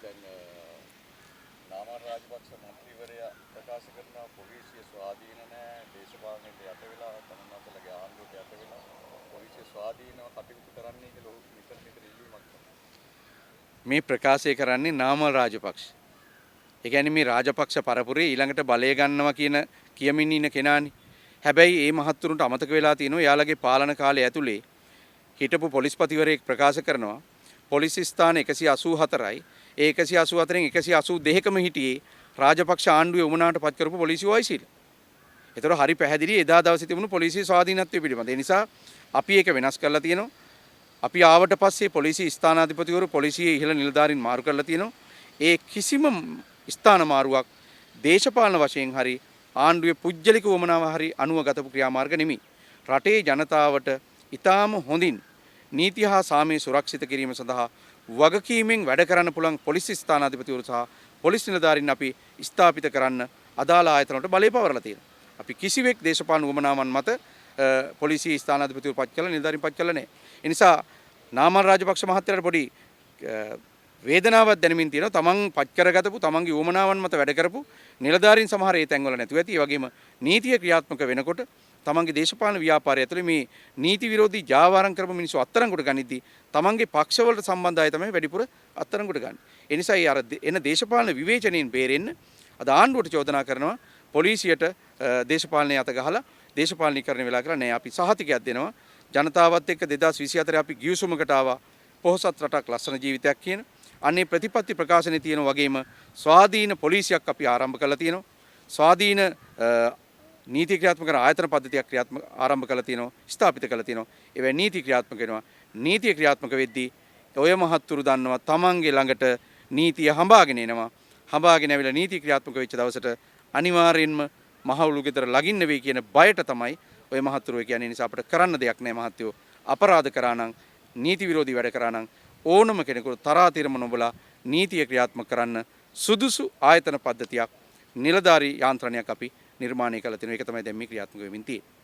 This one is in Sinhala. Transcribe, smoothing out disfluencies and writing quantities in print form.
දැන් නාමල් රාජපක්ෂ මන්ත්‍රීවරයා ප්‍රකාශ කරනවා පොලිසිය ස්වාධීන නැහැ දේශපාලනයට යට වෙලා තමුන්නාසලගේ ආණ්ඩුවට යට වෙලා පොලිසිය ස්වාධීනව කටයුතු කරන්නේ කියලා ඔහු නිතර ඉල්ලීමක් කරනවා. මේ ප්‍රකාශය කරන්නේ නාමල් රාජපක්ෂ. ඒ කියන්නේ මේ රාජපක්ෂ පරපුරේ ඊළඟට බලය ගන්නවා කියමින් ඉන්න කෙනානේ. හැබැයි මේ මහත්තුරුන්ට අමතක වෙලා තියෙනවා යාළගේ පාලන කාලය ඇතුලේ හිටපු පොලිස්පතිවරයෙක් ප්‍රකාශ කරනවා පොලිස් ස්ථාන 184යි ඒ 184න් 182කම හිටියේ රාජපක්ෂ ආණ්ඩුවේ උමනාවට පත් කරපු පොලිසිය වයිසිල. ඒතර හරි පැහැදිලි එදා දවසේ තිබුණු පොලිසිය ස්වාධීනත්වය පිළිබඳ. ඒ නිසා අපි ඒක වෙනස් කරලා තියෙනවා. අපි ආවට පස්සේ පොලිසිය ස්ථානාධිපතිවරු පොලිසියේ ඉහළ නිලධාරීන් මාරු කරලා තියෙනවා. ඒ කිසිම ස්ථාන මාරුවක් දේශපාලන වශයෙන් හරි ආණ්ඩුවේ පුජ්‍යලික වමනාව හරි අනුව ගතපු ක්‍රියාමාර්ග නෙමෙයි. රටේ ජනතාවට ඊටාම හොඳින් නීති හා සාමය සුරක්ෂිත කිරීම සඳහා වගකීමෙන් වැඩ කරන්න පුළුවන් පොලිස් ස්ථානාධිපතිවරු සහ පොලිස් නිලධාරීන් අපි ස්ථාපිත කරන්න අදාළ ආයතනවලට බලය පවරලා තියෙනවා. අපි කිසිවෙක් දේශපාලන වමනාවන් මත පොලිසිය ස්ථානාධිපතිවරු පත් කළා නිලධාරීන් පත් කළා නැහැ. ඒ නිසා නාමල් රාජපක්ෂ මහත්තයාට පොඩි වේදනාවක් දැනෙමින් තියෙනවා. තමන් පත් කරගතපු තමන්ගේ වමනාවන් මත වැඩ කරපු නිලධාරීන් සමහර ඒ තැන්වල නැතුව ඇති. ඒ වගේම නීතිය ක්‍රියාත්මක වෙනකොට තමන්ගේ දේශපාලන ව්‍යාපාරය ඇතුලේ මේ නීති විරෝධී ජාවාරම් කරපු මිනිස්සු අත්අඩංගුවට ගනිද්දී තමන්ගේ පක්ෂවලට සම්බන්ධ අය තමයි වැඩිපුර අත්අඩංගුවට ගන්න. ඒ නිසා ඒ අර එන දේශපාලන විවේචනයෙන් බේරෙන්න අද ආණ්ඩුවට චෝදනා කරනවා පොලිසියට දේශපාලනය අත ගහලා දේශපාලනීකරණය වෙලා කියලා නෑ. අපි සහතිකයක් දෙනවා. ජනතාවත් එක්ක 2024 අපි ගිවිසුමකට ආවා පොහොසත් රටක් ලස්සන ජීවිතයක් කියන. අන්නේ ප්‍රතිපත්ති ප්‍රකාශනයේ තියෙන වගේම ස්වාධීන පොලිසියක් අපි ආරම්භ කළා තියෙනවා. ස්වාධීන නීති ක්‍රියාත්මක කරන ආයතන පද්ධතියක් ආරම්භ කළා තියෙනවා. ස්ථාපිත කළා තියෙනවා. ඒවැ නීති ක්‍රියාත්මක වෙනවා. නීතිය ක්‍රියාත්මක වෙද්දී ඔය මහත්තුරු දන්නවා තමන්ගේ ළඟට නීතිය හඹාගෙන එනවා. හඹාගෙන ඇවිල්ලා නීති ක්‍රියාත්මක වෙච්ච දවසට අනිවාර්යෙන්ම මහවුළු ගෙදර ලගින්න වෙයි කියන බයට තමයි ඔය මහත්තුරු කියන්නේ. නිසා අපිට කරන්න දෙයක් නැහැ මහත්තයෝ. අපරාධ කරා නම් නීති විරෝධී වැඩ කරා නම් ඕනම කෙනෙකුට තරාතිරම නොබලා නීතිය ක්‍රියාත්මක කරන්න සුදුසු ආයතන පද්ධතියක් නිලධාරී යාන්ත්‍රණයක් අපි නිර්මාණය කළ තියෙනවා. ඒක තමයි දැන් මේ ක්‍රියාත්මක වෙමින් තියෙන්නේ.